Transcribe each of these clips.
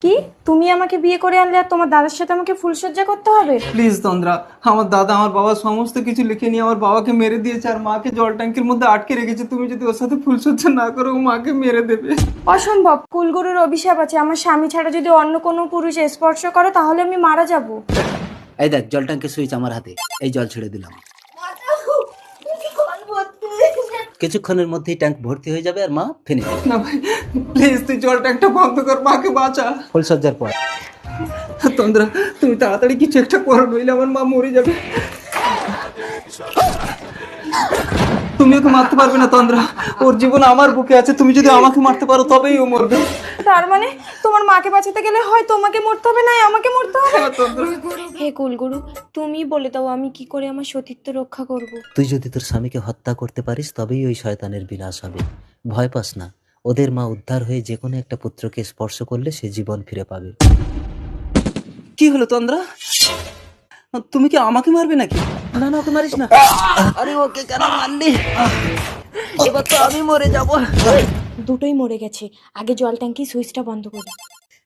কি তুমি আমাকে বিয়ে করে আনলে আর তোমার দাদার সাথে আমাকে ফুলসজ্জা করতে হবে? প্লিজ তন্দ্রা, আমার দাদা আমার বাবা সমস্ত কিছু লিখে নিয়ে আমার বাবাকে মেরে দিয়েছে আর মাকে জল ট্যাঙ্কির মধ্যে আটকে রেখেছে। তুমি যদি ওর সাথে ফুলসজ্জা না করো ও মাকে মেরে দেবে। অসম্ভব, কুলগুরুর অভিশাপ আছে, আমার স্বামী ছাড়া যদি অন্য কোনো পুরুষ স্পর্শ করে তাহলে আমি মারা যাব। এই দেখ, জল ট্যাঙ্কের সুইচ আমার হাতে, এই জল ছেড়ে দিলাম। কিছুক্ষণের মধ্যেই ট্যাঙ্ক ভর্তি হয়ে যাবে আর মা ফিনিশ। না ভাই, প্লিজ তুই জল ট্যাঙ্কটা বন্ধ কর, মাকে বাঁচা। ফুলসজ্জার পর তন্দ্রা, তুমি তাড়াতাড়ি কিছু একটা করো, নইলে আমার মা মরে যাবে। তুমি ওকে মারতে পারবে না তন্দ্রা, ওর জীবন আমার বুকে আছে। তুমি যদি আমাকে মারতে পারো তবেই ও মরবে। তার মানে তোমার মাকে বাঁচাতে গেলে হয় তোমাকে মরতে হবে, নাই আমাকে মরতে হবে। হ্যাঁ, তন্দ্রা। হে কুলগুরু, তুমি বলে দাও আমি কি করে আমার সতীত্ব রক্ষা করব। তুই যদি তোর স্বামীকে হত্যা করতে পারিস তবেই ওই শয়তানের বিনাশ হবে। ভয় পাস না, ওদের মা উদ্ধার হয়ে যে কোনো একটা পুত্রকে স্পর্শ করলে সে জীবন ফিরে পাবে। কি হলো তন্দ্রা? তুমি কি আমাকে মারবে নাকি? না না, ওকে মারিস না। আরে ওকে কেন মারলি? এবার তো আমি মরে যাব। দুটোই মরে গেছে, আগে জল ট্যাঙ্কি সুইচটা বন্ধ করি।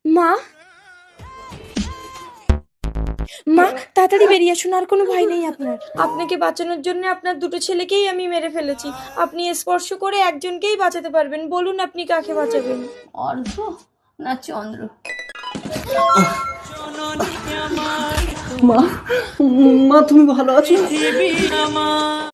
মা, মা তাড়াতাড়ি বেরিয়ে আসুন, আর কোনো ভয় নেই আপনার। আপনাকে বাঁচানোর জন্য আপনার দুটো ছেলেকেই আমি মেরে ফেলেছি। আপনি স্পর্শ করে একজনকেই বাঁচাতে পারবেন, বলুন আপনি কাকে বাঁচাবেন। অর্ঘ না চন্দ্র? মা, মা তুমি ভালো আছো?